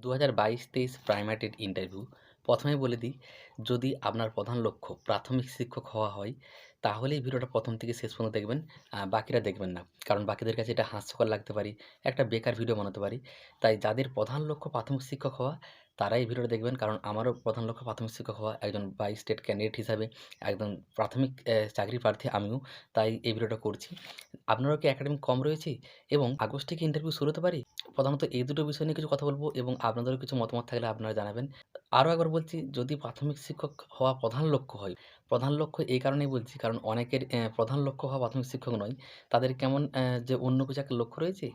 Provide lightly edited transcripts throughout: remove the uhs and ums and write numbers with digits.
২০২২-২৩ primary TET interview. প্রথমেই বলে দিই, যদি আপনার প্রধান লক্ষ্য প্রাথমিক শিক্ষক হওয়া হয়, তাহলে এই ভিডিওটা প্রথম থেকে শেষ পর্যন্ত দেখবেন। বাকিরা দেখবেন না। কারণ বাকিদের কাছে এটা হাস্যকর লাগতে পারে, একটা বেকার ভিডিও বানাতে পারি। তাই যাদের প্রধান লক্ষ্য প্রাথমিক শিক্ষক হওয়া, তারাই এই ভিডিওটা দেখবেন। কারণ আমারও প্রধান লক্ষ্য প্রাথমিক শিক্ষক হওয়া। একজন ২২ স্টেট ক্যান্ডিডেট হিসাবে একদম প্রাথমিক চাকরি প্রার্থী আমিও। তাই এই ভিডিওটা করছি। আপনারও কি একাডেমিক কম রয়েছে এবং আগস্টে কি ইন্টারভিউ শুরু হতে পারে? প্রধানত এই দুটো বিষয় নিয়ে কিছু কথা বলব এবং আপনাদেরও কিছু মতামত থাকলে আপনারা জানাবেন। আরও একবার বলছি, যদি প্রাথমিক শিক্ষক হওয়া প্রধান লক্ষ্য হয়, প্রধান লক্ষ্য এই কারণেই বলছি কারণ অনেকের প্রধান লক্ষ্য হওয়া প্রাথমিক শিক্ষক নয়। তাদের কেমন যে অন্য কিছু একটা লক্ষ্য রয়েছে,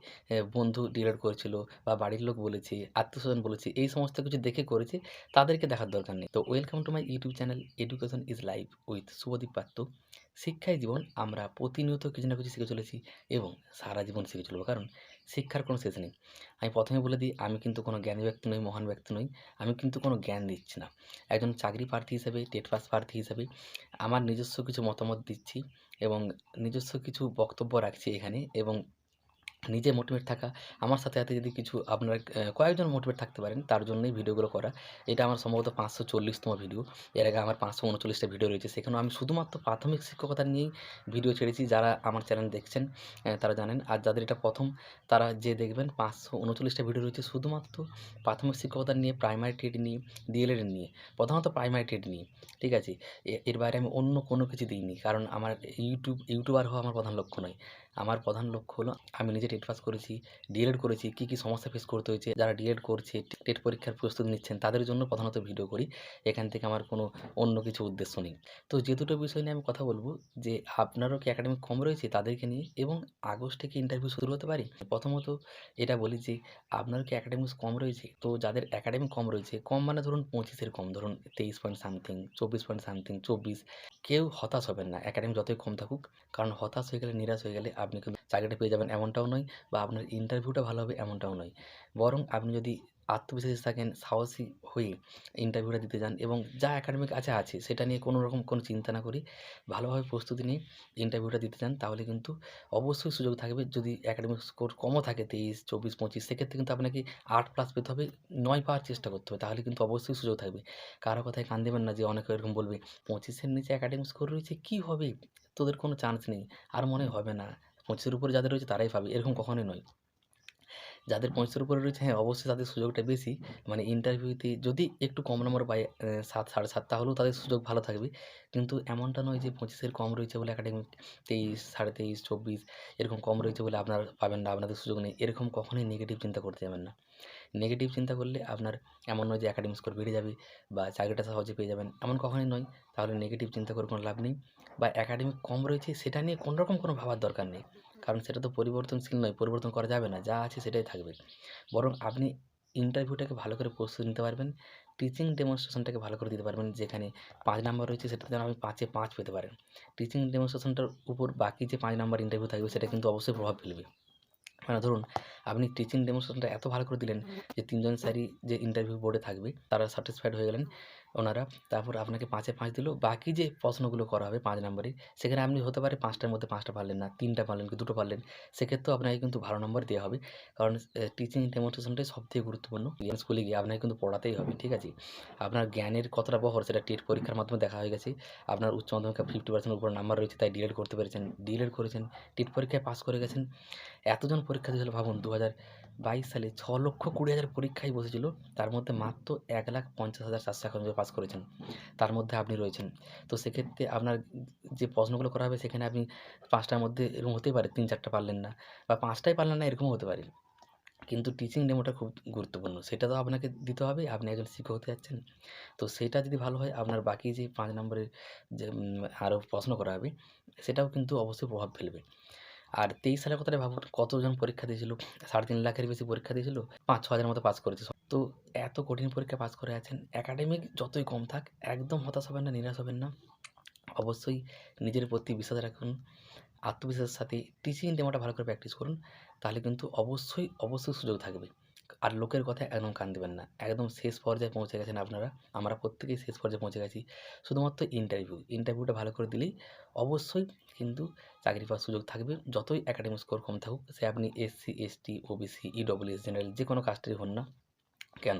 বন্ধু ডিলার করেছিল বা বাড়ির লোক বলেছে, আত্মীয়স্বজন বলেছে, এই সমস্ত কিছু দেখে করেছে, তাদেরকে দেখার দরকার নেই। তো welcome to my YouTube channel education is life with Shubhadeep Patra. শিক্ষাই জীবন। আমরা প্রতিনিয়ত কিছু না কিছু শিখে চলেছি এবং সারা জীবন শিখে চলব, কারণ শিক্ষার কোনো শেষ নেই। আমি প্রথমে বলে দিই, আমি কিন্তু কোনো জ্ঞানী ব্যক্তি নই, মহান ব্যক্তি নই। আমি কিন্তু কোনো জ্ঞান দিচ্ছি না। একজন চাকরি প্রার্থী হিসেবে, টেট পাস প্রার্থী হিসেবে আমার নিজস্ব কিছু মতামত দিচ্ছি এবং নিজস্ব কিছু বক্তব্য রাখছি এখানে, এবং নিজে মোটিভেট থাকা, আমার সাথে যদি কিছু আপনারা কয়েকজন মোটিভেট থাকতে পারেন, তার জন্যই ভিডিওগুলো করা। এটা আমার সম্ভবত ৫৪০তম ভিডিও। এর আগে আমার ৫৩৯টা ভিডিও রয়েছে। সেখানেও আমি শুধুমাত্র প্রাথমিক শিক্ষকতা নিয়েই ভিডিও ছেড়েছি। যারা আমার চ্যানেল দেখছেন তারা জানেন। আর যাদের এটা প্রথম, তারা যেয়ে দেখবেন ৫৩৯টা ভিডিও রয়েছে শুধুমাত্র প্রাথমিক শিক্ষকতা নিয়ে, প্রাইমারি টেট নিয়ে, ডিএলএড নিয়ে। প্রধানত প্রাইমারি টেট নিয়ে। ঠিক আছে? এর বাইরে আমি অন্য কোনো কিছু দিইনি। কারণ আমার ইউটিউবার হওয়া আমার প্রধান লক্ষ্য নয়। আমার প্রধান লক্ষ্য হলো, আমি নিজে টেট পাস করেছি, ডিএলএড করেছি, কী, কী সমস্যা ফেস করতে হয়েছে, যারা ডিএলএড করছে, টেট পরীক্ষার প্রস্তুতি নিচ্ছেন, তাদের জন্য প্রধানত ভিডিও করি। এখান থেকে আমার কোনো অন্য কিছু উদ্দেশ্য নেই। তো যে দুটো বিষয় নিয়ে আমি কথা বলব, যে আপনারও কি একাডেমিক কম রয়েছে তাদেরকে নিয়ে, এবং আগস্টে কি ইন্টারভিউ শুরু হতে পারে? প্রথমত এটা বলি যে, আপনারও কি একাডেমিক্স কম রয়েছে? তো যাদের একাডেমিক কম রয়েছে, কম মানে ধরুন 25-এর কম, ধরুন 23 পয়েন্ট সামথিং, 24 পয়েন্ট সামথিং, 24, কেউ হতাশ হবেন না একাডেমিক যতই কম থাকুক। কারণ হতাশ হয়ে গেলে, নিরাশ হয়ে গেলে আপনি কিন্তু চাকরিটা পেয়ে যাবেন এমনটাও নয়, বা আপনার ইন্টারভিউটা ভালো হবে এমনটাও নয়। বরং আপনি যদি আত্মবিশ্বাসী থাকেন, সাহসী হয়ে ইন্টারভিউটা দিতে যান এবং যা একাডেমিক আছে সেটা নিয়ে কোনো রকম কোনো চিন্তা না করে ভালোভাবে প্রস্তুতি নিয়ে ইন্টারভিউটা দিতে চান, তাহলে কিন্তু অবশ্যই সুযোগ থাকবে। যদি একাডেমিক স্কোর কমও থাকে 23, 24, 25, সেক্ষেত্রে কিন্তু আপনাকে 8+ পেতে হবে, 9 পাওয়ার চেষ্টা করতে হবে। তাহলে কিন্তু অবশ্যই সুযোগ থাকবে। কারো কথায় কান দেবেন না, যে অনেকে এরকম বলবে 25-এর নিচে একাডেমিক স্কোর রয়েছে, কী হবে? তোদের কোনো চান্স নেই। আর মনে হবে না। 25-এর উপরে যাদের রয়েছে তারাই পাবে, এরকম কখনোই নয়। যাদের 25-এর উপরে রয়েছে, হ্যাঁ, অবশ্যই তাদের সুযোগটা বেশি। মানে ইন্টারভিউতে যদি একটু কম নম্বর পায়, ৭, ৭.৫, তাহলেও তাদের সুযোগ ভালো থাকবে। কিন্তু এমনটা নয় যে 25-এর কম রয়েছে বলে একাডেমিক 23, 23.5, 24 এরকম কম রয়েছে বলে আপনারা পাবেন না, আপনাদের সুযোগ নেই। এরকম কখনোই নেগেটিভ চিন্তা করতে যাবেন না। নেগেটিভ চিন্তা করলে আপনার এমন নয় যে একাডেমিক স্কোর বেড়ে যাবে বা চাকরিটা সহজে পেয়ে যাবেন, এমন কখনোই নয়। তাহলে নেগেটিভ চিন্তা করে কোনো লাভ নেই। বা একাডেমিক কম রয়েছে সেটা নিয়ে কোনো রকম কোনো ভাবার দরকার নেই। কারণ সেটা তো পরিবর্তনশীল নয়, পরিবর্তন করা যাবে না। যা আছে সেটাই থাকবে। বরং আপনি ইন্টারভিউটাকে ভালো করে প্রস্তুতি নিতে পারবেন। টিচিং ডেমনস্ট্রেশনটাকে ভালো করে দিতে পারবেন। যেখানে ৫ নাম্বার রয়েছে সেটাতে যেন আপনি ৫ এ ৫ পেতে পারেন। টিচিং ডেমনস্ট্রেশনটার উপর বাকি যে ৫ নাম্বার ইন্টারভিউ থাকবে সেটা কিন্তু অবশ্যই প্রভাব ফেলবে। মানে ধরুন, আপনি টিচিং ডেমনস্ট্রেশনটা এত ভালো করে দিলেন যে ৩ জন স্যারই যে ইন্টারভিউ বোর্ডে থাকবে তারা স্যাটিসফাইড হয়ে গেলেন ওনারা। তারপর আপনাকে ৫ এ ৫ দিল। বাকি যে প্রশ্নগুলো করা হবে ৫ নাম্বারের, সেখানে আপনি হতে পারে ৫টার মধ্যে ৫টা পারলেন না, 3টা পারলেন কি 2টো পারলেন। সেক্ষেত্রেও আপনাকে কিন্তু ভালো নম্বর দেওয়া হবে। কারণ টিচিং ডেমনস্ট্রেশনটাই সবথেকে গুরুত্বপূর্ণ। স্কুলে গিয়ে আপনাকে কিন্তু পড়াতেই হবে, ঠিক আছে? আপনার জ্ঞানের কতটা বহর সেটা টেট পরীক্ষার মাধ্যমে দেখা হয়ে গেছে। আপনার উচ্চ মাধ্যমিকে 50% উপর নাম্বার রয়েছে, তাই ডিএলএড করতে পেরেছেন। ডিএলএড করেছেন, টেট পরীক্ষায় পাস করে গেছেন। এতজন পরীক্ষা দিয়েছিল ভাবুন, ২০২২ সালে ৬,২০,০০০ পরীক্ষায় বসেছিল। তার মধ্যে মাত্র ১,৫০,৪৫১ জন পাস করেছেন। তার মধ্যে আপনি রয়েছেন। তো সেক্ষেত্রে আপনার যে প্রশ্নগুলো করা হবে সেখানে আপনি ৫টার মধ্যে এরকম হতেই পারে ৩-৪টা পারলেন না, বা ৫টাই পারলেন না, এরকমও হতে পারে। কিন্তু টিচিং ডেমোটা খুব গুরুত্বপূর্ণ। সেটা তো আপনাকে দিতে হবে, আপনি একজন শিক্ষক হতে যাচ্ছেন। তো সেইটা যদি ভালো হয়, আপনার বাকি যে ৫ নম্বরের যে আরও প্রশ্ন করা হবে সেটাও কিন্তু অবশ্যই প্রভাব ফেলবে। আর ২৩ সালের কথাটা ভাবুন, কতজন পরীক্ষা দিয়েছিল? ৩.৫ লাখের বেশি পরীক্ষা দিয়েছিল। ৫-৬ হাজারের মতো পাস করেছে। তো এত কঠিন পরীক্ষায় পাস করে আছেন। একাডেমিক যতই কম থাক, একদম হতাশ হবেন না, নিরাশ হবেন না। অবশ্যই নিজের প্রতি বিশ্বাস রাখুন। আত্মবিশ্বাসের সাথে টিচিং ডেমোটা ভালো করে প্র্যাকটিস করুন। তাহলে কিন্তু অবশ্যই সুযোগ থাকবে। আর লোকের কথায় একদম কান দিবেন না। একদম শেষ পর্যায়ে পৌঁছে গেছেন আপনারা। আমরা প্রত্যেকেই শেষ পর্যায়ে পৌঁছে গেছি। শুধুমাত্র ইন্টারভিউটা ভালো করে দিলেই অবশ্যই কিন্তু চাকরি পাওয়ার সুযোগ থাকবে। যতই একাডেমিক স্কোর কম থাকুক, সে আপনি SC, ST, OBC, EWS, general যে কোনো কাস্টেরই হন না, কেন?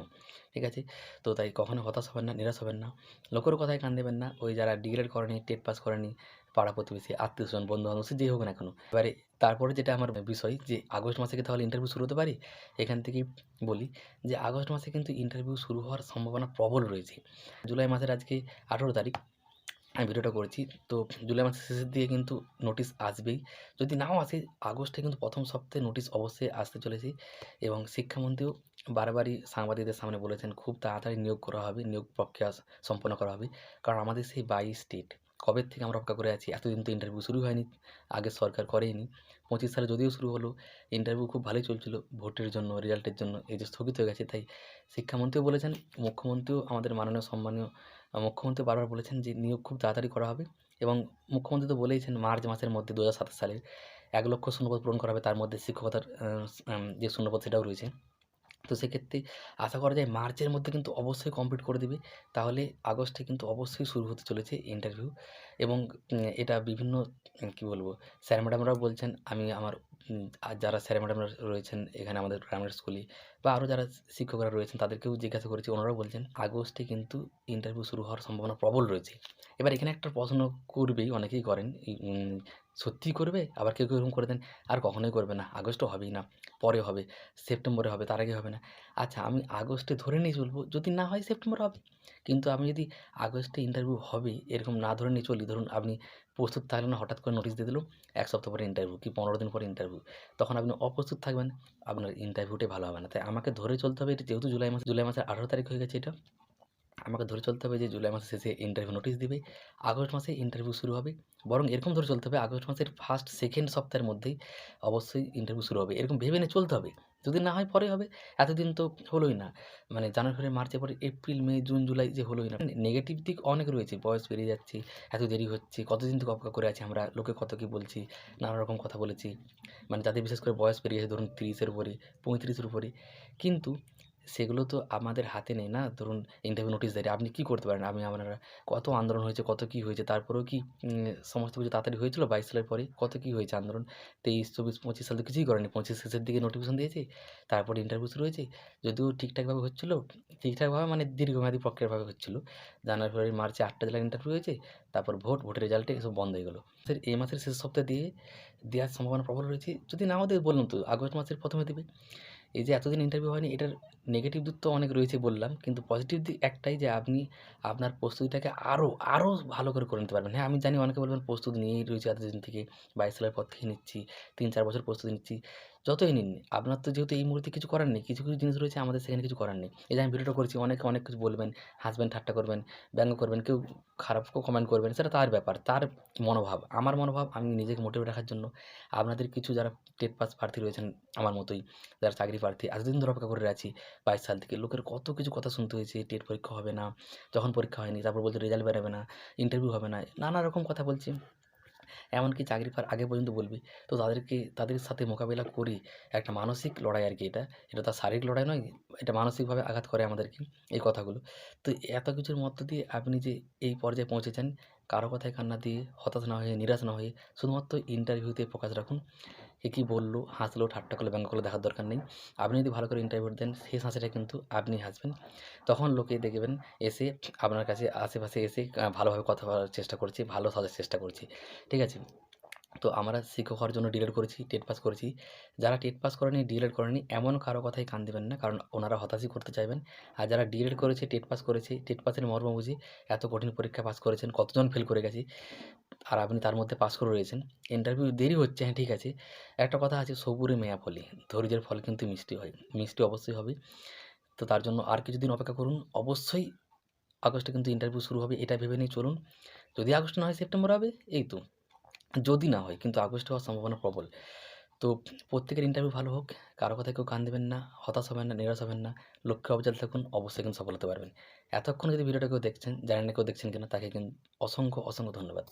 ঠিক আছে? তো তাই কখনো হতাশ হবেন না, নিরাশ হবেন না। লোকের কথায় কান দেবেন না। ওই যারা ডিএলএড করেনি, টেট পাস করেনি, পাড়া-প্রতিবেশী, আত্মীয়স্বজন, বন্ধু-বান্ধব সে যেই হোক না কেন। এবারে তারপরে যেটা আমার বিষয় যে আগস্ট মাসে কি তাহলে ইন্টারভিউ শুরু হতে পারি? এখান থেকেই বলি যে আগস্ট মাসে কিন্তু ইন্টারভিউ শুরু হওয়ার সম্ভাবনা প্রবল রয়েছে। জুলাই মাসের আজকে ১৮ তারিখ। আমি ভিডিওটা করেছি। তো জুলাই মাসের শেষের দিকে কিন্তু নোটিশ আসবেই। যদি নাও আসে আগস্টে কিন্তু ১ম সপ্তাহে নোটিশ অবশ্যই আসতে চলেছে এবং শিক্ষামন্ত্রীও বারবারই সাংবাদিকদের সামনে বলেছেন খুব তাড়াতাড়ি নিয়োগ করা হবে, নিয়োগ প্রক্রিয়া সম্পন্ন করা হবে। কারণ আমাদের সেই ২২ স্টেট কবে থেকে আমরা অপেক্ষা করে আছি। এতদিন তো ইন্টারভিউ শুরু হয়নি। আগের সরকার করেইনি। ২৫ সালে যদিও শুরু হলো, ইন্টারভিউ খুব ভালোই চলছিল। ভোটের জন্য, রেজাল্টের জন্য এই যে স্থগিত হয়ে গেছে তাই শিক্ষামন্ত্রীও বলেছেন, মুখ্যমন্ত্রীও আমাদের মাননীয় সম্মানীয় মুখ্যমন্ত্রী বারবার বলেছেন যে নিয়োগ খুব তাড়াতাড়ি করা হবে এবং মুখ্যমন্ত্রী তো বলেইছেন মার্চ মাসের মধ্যে ২০২৭ সালের ১,০০,০০০ শূন্যপদ পূরণ করা হবে। তার মধ্যে শিক্ষকতার যে শূন্যপদ সেটাও রয়েছে। তো সেক্ষেত্রে আশা করা যায় মার্চের মধ্যে কিন্তু অবশ্যই কমপ্লিট করে দেবে। তাহলে আগস্টে কিন্তু অবশ্যই শুরু হতে চলেছে ইন্টারভিউ এবং এটা বিভিন্ন কী বলবো স্যার ম্যাডামরাও বলছেন। আমি আমার আর যারা স্যার ম্যাডামরা রয়েছেন এখানে আমাদের গ্রামের স্কুলে বা আরও যারা শিক্ষকরা রয়েছেন তাদেরকেও জিজ্ঞাসা করেছি। ওনারাও বলছেন আগস্টে কিন্তু ইন্টারভিউ শুরু হওয়ার সম্ভাবনা প্রবল রয়েছে। এবার এখানে একটা প্রশ্ন করবেই, অনেকেই করেন। সত্যিই করবে? আবার কেউ, কেউ এরকম করে দেন, আর কখনোই করবে না। আগস্টও হবেই না। পরে হবে। সেপ্টেম্বরে হবে, তার আগে হবে না। আচ্ছা আমি আগস্টে ধরে নিয়ে চলবো, যদি না হয় সেপ্টেম্বরে হবে। কিন্তু আমি যদি আগস্টে ইন্টারভিউ হবে এরকম না ধরে নিয়ে চলি, ধরুন আপনি প্রস্তুত থাকলেন না, হঠাৎ করে নোটিশ দিয়ে দিল ১ সপ্তাহ পরে ইন্টারভিউ কি ১৫ দিন পরে ইন্টারভিউ। তখন আপনি অপ্রস্তুত থাকবেন, আপনার ইন্টারভিউটাই ভালো হবে না। তাই আমাকে ধরে চলতে হবে এটা যেহেতু জুলাই মাসের ১৮ তারিখ হয়ে গেছে এটা। আমাকে ধরে চলতে হবে যে জুলাই মাসের শেষে ইন্টারভিউ নোটিশ দিবে। আগস্ট মাসে ইন্টারভিউ শুরু হবে। বরং এরকম ধরে চলতে হবে আগস্ট মাসের 1st 2nd সপ্তাহের মধ্যেই অবশ্যই ইন্টারভিউ শুরু হবে। এরকম ভেবে নিয়ে চলতে হবে। যদি না হয় পরে হবে। এতদিন তো হলোই না। মানে জানুয়ারি, ফেব্রুয়ারি, মার্চের পরে এপ্রিল, মে, জুন, জুলাই যে হলোই না। নেগেটিভ দিক অনেক রয়েছে। বয়স পেরিয়ে যাচ্ছে, এত দেরি হচ্ছে, কতদিন থেকে অপেক্ষা করে আছি আমরা, লোকে কত কি বলছি, নানা রকম কথা বলেছি। মানে যাদের বিশেষ করে বয়স পেরিয়ে গেছে ধরুন ৩০ এর উপরে, ৩৫ এর উপরে। কিন্তু সেগুলো তো আমাদের হাতে নেই না। ধরুন ইন্টারভিউ নোটিশ দেয়। আপনি কি করতে পারেন? আপনারা কত আন্দোলন হয়েছে, কত কি হয়েছে। তারপরেও কি সমস্ত কিছু তাড়াতাড়ি হয়েছিল ২২ সালের পরে? কত কি হয়েছে আন্দোলন। ২৩, ২৪, ২৫ সালে তো কিছুই করেনি। ২৫ শেষের দিকে নোটিফিকেশন দিয়েছে। তারপরে ইন্টারভিউ শুরু হয়েছে। যদিও ঠিকঠাকভাবে হচ্ছিল। ঠিকঠাকভাবে মানে দীর্ঘমেয়াদী প্রক্রিয়াভাবে হচ্ছিল। জানুয়ারি, ফেব্রুয়ারি, মার্চে ৮ টা জেলায় ইন্টারভিউ হয়েছে। তারপর ভোটের রেজাল্টে এসব বন্ধ হয়ে গেল। এই মাসের শেষ সপ্তাহে দেওয়ার সম্ভাবনা প্রবল রয়েছে। যদি নাও দেয় বললাম তো আগস্ট মাসের ১ম এ দেবে। এই যে এতদিন ইন্টারভিউ হয়নি এটার নেগেটিভ দিক তো অনেক রয়েছে বললাম। কিন্তু পজিটিভ দিক একটাই যে আপনি আপনার প্রস্তুতিটাকে আরও ভালো করে নিতে পারবেন। হ্যাঁ, আমি জানি অনেকে বলবেন প্রস্তুতি নিয়েই রয়েছি এতদিন থেকে। ২২ সালের পর থেকে নিচ্ছি। ৩-৪ বছর প্রস্তুতি নিচ্ছি। যতই নিন, আপনার তো যেহেতু এই মুহূর্তে কিছু করার নেই। কিছু, কিছু জিনিস রয়েছে আমাদের সেখানে কিছু করার নেই। এই যে আমি ভিডিওটা করেছি অনেকে অনেক কিছু বলবেন, হাসবেন, ঠাট্টা করবেন, ব্যঙ্গ করবেন, কেউ খারাপও কমেন্ট করবেন। সেটা তার ব্যাপার, তার মনোভাব। আমার মনোভাব আমি নিজেকে মোটিভেট রাখার জন্য আপনাদের কিছু যারা টেট পাস প্রার্থী রয়েছেন আমার মতোই, যারা চাকরি প্রার্থী এতদিন ধরে অপেক্ষা করে আছি ২২ সাল থেকে। লোকের কত কিছু কথা শুনতে হয়েছে, টেট পরীক্ষা হবে না, যখন পরীক্ষা হয়নি তারপর বলছে রেজাল্ট বেরোবে না, ইন্টারভিউ হবে না, নানা রকম কথা বলছে। এমনকি চাকরি পাওয়ার আগে পর্যন্ত বলবে। তো তাদের সাথে মোকাবিলা করে একটা মানসিক লড়াই আরকি এটা। এটা তো আর শারীরিক লড়াই নয়। এটা মানসিকভাবে আঘাত করে আমাদেরকে এই কথাগুলো। তো এত কিছুর মধ্য দিয়ে আপনি যে এই পর্যায়ে পৌঁছেছেন, কারো কথায় কান না দিয়ে, হতাশ না হয়ে, নিরাশ না হয়ে শুধুমাত্র ইন্টারভিউতে ফোকাস রাখুন। কে কী বলল, হাসলো, ঠাট্টা করলো, ব্যঙ্গ করলো দেখার দরকার নেই। আপনি যদি ভালো করে ইন্টারভিউ দেন শেষ হাসিটা কিন্তু আপনি হাসবেন। তখন লোকে দেখবেন এসে আপনার কাছে আশেপাশে এসে ভালোভাবে কথা বলার চেষ্টা করছে, ভালো সাজার চেষ্টা করছে। ঠিক আছে? তো আমরা শিক্ষক হওয়ার জন্য ডিএলএড করেছি, টেট পাস করেছি। যারা টেট পাস করেনি, ডিএলএড করেনি এমন কারো কথায় কান দিবেন না। কারণ ওনারা হতাশই করতে চাইবেন। আর যারা ডিএলএড করেছে, টেট পাস করেছে, টেট পাসের মর্ম বুঝে এত কঠিন পরীক্ষা পাস করেছেন, কতজন ফেল করে গেছে। আর আপনি তার মধ্যে পাস করে রয়েছেন। ইন্টারভিউ দেরি হচ্ছে, হ্যাঁ ঠিক আছে। একটা কথা আছে সবুরে মেয়া ফলে, ধৈর্যের ফল কিন্তু মিষ্টি হয়। মিষ্টি অবশ্যই হবে। তো তার জন্য আর কিছুদিন অপেক্ষা করুন। অবশ্যই আগস্টে কিন্তু ইন্টারভিউ শুরু হবে এটা ভেবে নিয়ে চলুন। যদি আগস্ট না হয় সেপ্টেম্বর হবে, এই তো। যদি না হয় কিন্তু আগস্টে হওয়ার সম্ভাবনা প্রবল। তো প্রত্যেকের ইন্টারভিউ ভালো হোক। কারো কথায় কেউ কান দিবেন না, হতাশ হবেন না, নিরাশ হবেন না। লক্ষ্যে অবিচল থাকুন, অবশ্যই কিন্তু সফল হতে পারবেন। এতক্ষণ যদি ভিডিওটা কেউ দেখছেন, জানি না কেউ দেখছেন কিনা তাকে অসংখ্য ধন্যবাদ।